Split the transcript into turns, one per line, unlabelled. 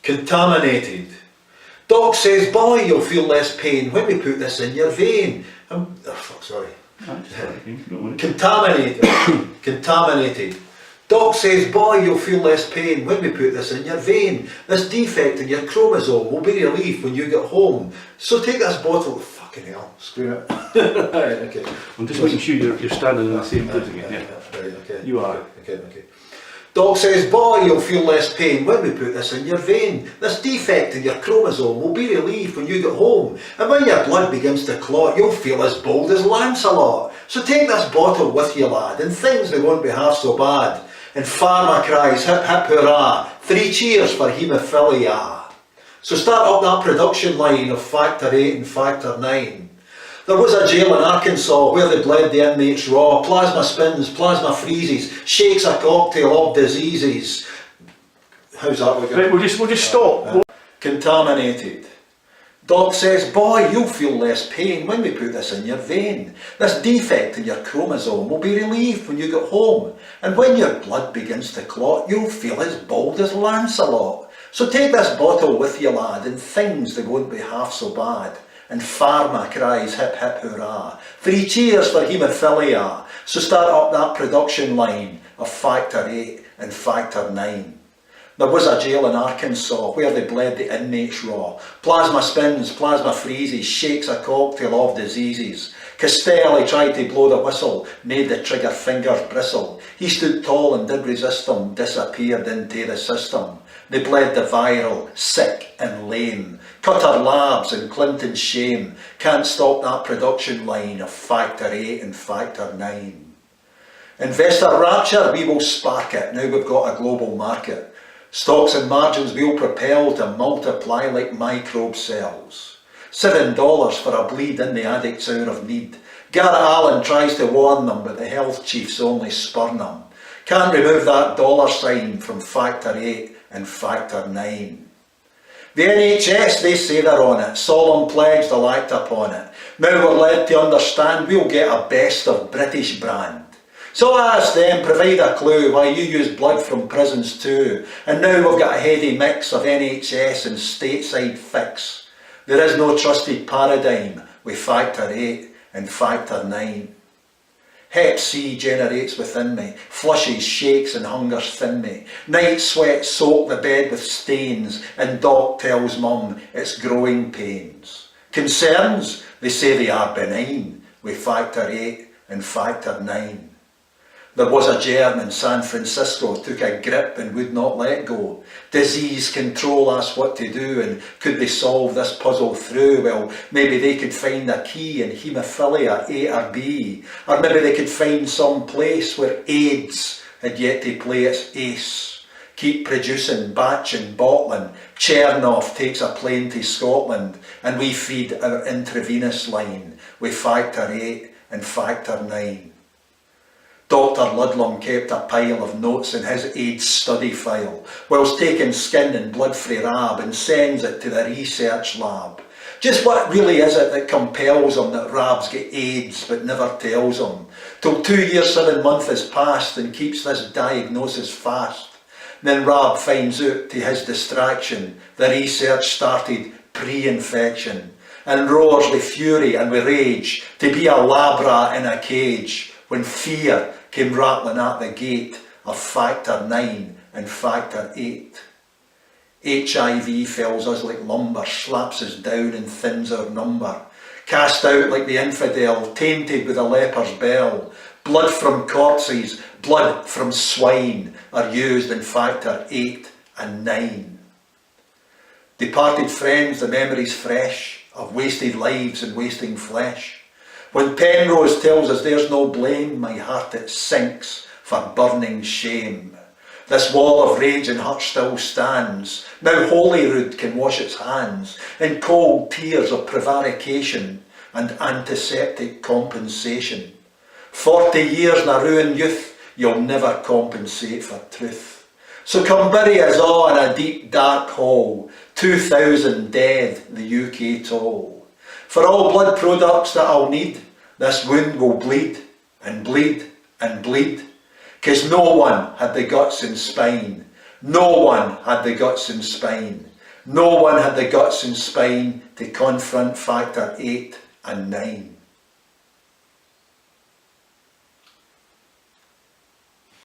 Contaminated. Doc says, boy, you'll feel less pain when we put this in your vein. Contaminated. Contaminated. Doc says, boy, you'll feel less pain when we put this in your vein. This defect in your chromosome will be relief when you get home. So take this bottle. Fucking hell, screw it. Right, okay.
I'm just making sure you're standing in the same place again.
Yeah. Right, okay.
You are.
Okay. Doc says, boy, you'll feel less pain when we put this in your vein. This defect in your chromosome will be relieved when you get home. And when your blood begins to clot, you'll feel as bold as Lancelot. So take this bottle with you, lad, and things they won't be half so bad. And pharma cries, hip hip hurrah, 3 cheers for haemophilia. So start up that production line of Factor 8 and Factor 9. There was a jail in Arkansas where they bled the inmates raw. Plasma spins, plasma freezes, shakes a cocktail of diseases. How's that?
Right, we'll just stop.
Contaminated. Doc says, boy, you'll feel less pain when we put this in your vein. This defect in your chromosome will be relieved when you get home. And when your blood begins to clot, you'll feel as bold as Lancelot. So take this bottle with you, lad, and things they won't be half so bad. And pharma cries hip hip hurrah, 3 cheers for haemophilia. So start up that production line of Factor 8 and Factor 9. There was a jail in Arkansas where they bled the inmates raw. Plasma spins, plasma freezes, shakes a cocktail of diseases. Castelli tried to blow the whistle, made the trigger fingers bristle. He stood tall and did resist them, disappeared into the system. They bled the viral, sick and lame. Cutter Labs and Clinton's shame can't stop that production line of Factor 8 and Factor 9. Investor rapture, we will spark it, now we've got a global market. Stocks and margins we'll propel to multiply like microbe cells. $7 for a bleed in the addict's hour of need. Garrett Allen tries to warn them, but the health chiefs only spurn them. Can't remove that dollar sign from Factor 8 and Factor 9. The NHS, they say they're on it, solemn pledge they'll act upon it. Now we're led to understand we'll get a best of British brand. So I asked them, provide a clue why you use blood from prisons too. And now we've got a heady mix of NHS and stateside fix. There is no trusted paradigm with Factor 8 and Factor 9. Hep C generates within me, flushes, shakes and hungers thin me. Night sweat soak the bed with stains, and Doc tells Mum it's growing pains. Concerns? They say they are benign with Factor 8 and Factor 9. There was a germ in San Francisco, took a grip and would not let go. Disease control asked what to do, and could they solve this puzzle through? Well, maybe they could find a key in haemophilia A or B, or maybe they could find some place where AIDS had yet to play its ace. Keep producing, batching, bottling. Chernoff takes a plane to Scotland, and we feed our intravenous line with Factor 8 and Factor 9. Dr. Ludlam kept a pile of notes in his AIDS study file, whilst taking skin and blood frae Rab and sends it to the research lab. Just what really is it that compels him that Rab's get AIDS but never tells him? Till 2 years 7 months has passed and keeps this diagnosis fast. Then Rab finds out, to his distraction, the research started pre-infection, and roars with fury and with rage to be a lab rat in a cage, when fear came rattling at the gate of Factor 9 and Factor 8. HIV fells us like lumber, slaps us down and thins our number. Cast out like the infidel, tainted with a leper's bell. Blood from corpses, blood from swine are used in Factor 8 and 9. Departed friends, the memories fresh of wasted lives and wasting flesh. When Penrose tells us there's no blame, my heart it sinks for burning shame. This wall of rage and hurt still stands. Now Holyrood can wash its hands in cold tears of prevarication and antiseptic compensation. 40 years in a ruined youth, you'll never compensate for truth. So come bury us all in a deep dark hole, 2,000 dead the UK toll. For all blood products that I'll need, this wound will bleed and bleed and bleed, 'cause no one had the guts and spine No one had the guts and spine. No one had the guts and spine to confront factor 8 and 9.